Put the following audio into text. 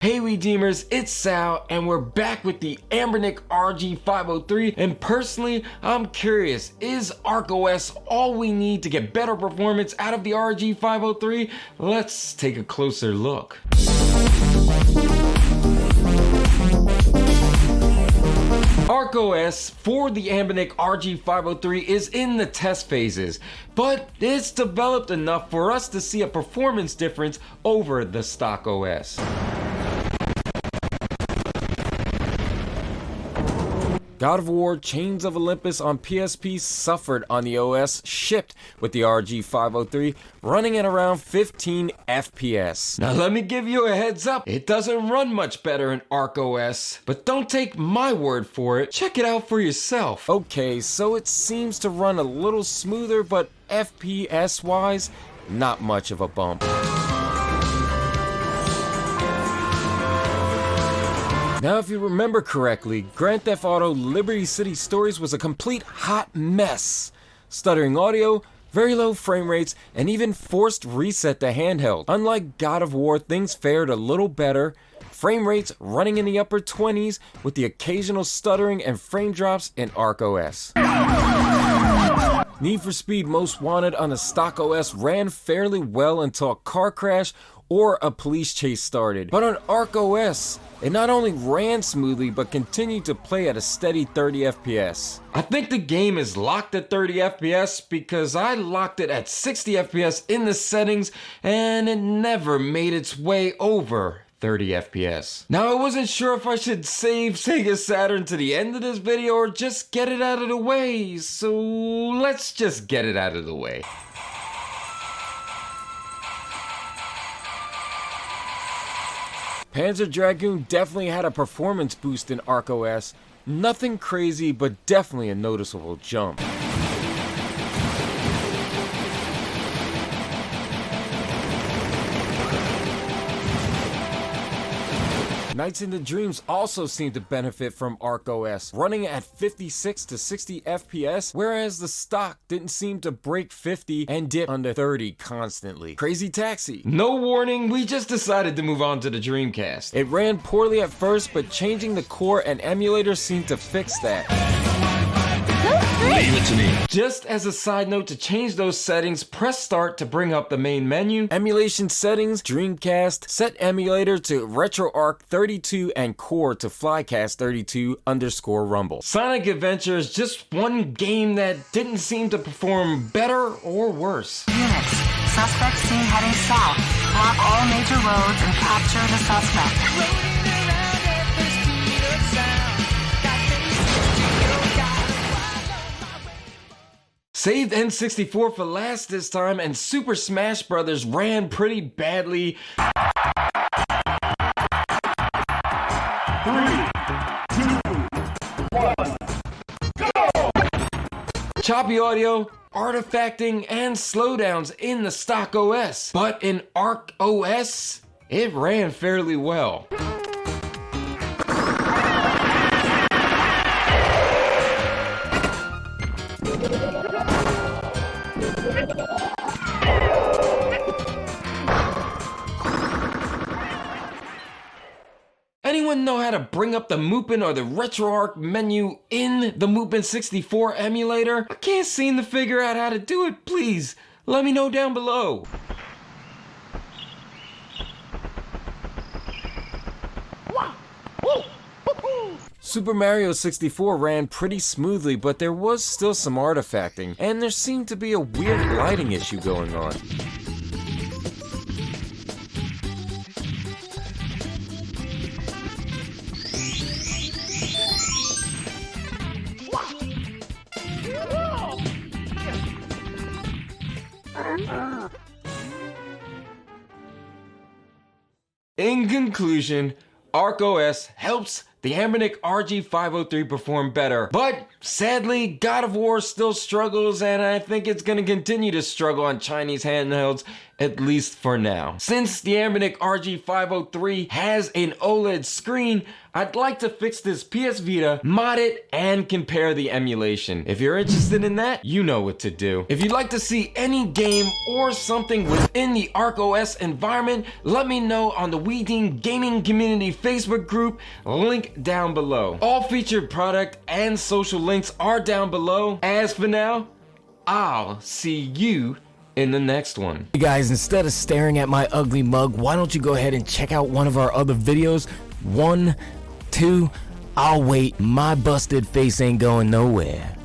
Hey We Deemers, it's Sal, and we're back with the Anbernic RG503, and personally, I'm curious, is ArkOS all we need to get better performance out of the RG503? Let's take a closer look. ArkOS for the Anbernic RG503 is in the test phases, but it's developed enough for us to see a performance difference over the stock OS. God of War Chains of Olympus on PSP suffered on the OS shipped with the RG503, running at around 15 FPS. Now let me give you a heads up, it doesn't run much better in ArkOS, but don't take my word for it, check it out for yourself. Okay, so it seems to run a little smoother, but FPS wise, not much of a bump. Now, if you remember correctly, Grand Theft Auto Liberty City Stories was a complete hot mess. Stuttering audio, very low frame rates, and even forced reset to handheld. Unlike God of War, things fared a little better. Frame rates running in the upper 20s with the occasional stuttering and frame drops in ArkOS. Need for Speed Most Wanted on the stock OS ran fairly well until a car crash or a police chase started. But on ArkOS, it not only ran smoothly, but continued to play at a steady 30 FPS. I think the game is locked at 30 FPS because I locked it at 60 FPS in the settings and it never made its way over 30 FPS. Now I wasn't sure if I should save Sega Saturn to the end of this video or just get it out of the way, so let's just get it out of the way. Panzer Dragoon definitely had a performance boost in ArkOS. Nothing crazy, but definitely a noticeable jump. Nights into Dreams also seemed to benefit from ArkOS, running at 56 to 60 FPS, whereas the stock didn't seem to break 50 and dip under 30 constantly. Crazy Taxi. No warning, we just decided to move on to the Dreamcast. It ran poorly at first, but changing the core and emulator seemed to fix that. Leave it to me. Just as a side note, to change those settings, press start to bring up the main menu. Emulation settings, Dreamcast, set emulator to RetroArch 32 and core to Flycast 32_Rumble. Sonic Adventure is just one game that didn't seem to perform better or worse. Units, suspect seen heading south. Block all major roads and capture the suspect. Saved N64 for last this time, and Super Smash Bros. Ran pretty badly. 3, 2, 1, go! Choppy audio, artifacting, and slowdowns in the stock OS. But in ArkOS, it ran fairly well. Anyone know how to bring up the Mupen or the RetroArch menu in the Mupen 64 emulator? I can't seem to figure out how to do it. Please, let me know down below. Super Mario 64 ran pretty smoothly, but there was still some artifacting, and there seemed to be a weird lighting issue going on. In conclusion, ArkOS helps the Anbernic RG503 performed better. But sadly, God of War still struggles, and I think it's going to continue to struggle on Chinese handhelds, at least for now. Since the Anbernic RG503 has an OLED screen, I'd like to fix this PS Vita, mod it, and compare the emulation. If you're interested in that, you know what to do. If you'd like to see any game or something within the ArkOS environment, let me know on the We Deem Gaming Community Facebook group, link down below. All featured product and social links are down below. As for now, I'll see you in the next one. Hey guys, instead of staring at my ugly mug, why don't you go ahead and check out one of our other videos? 1, 2, I'll wait. My busted face ain't going nowhere.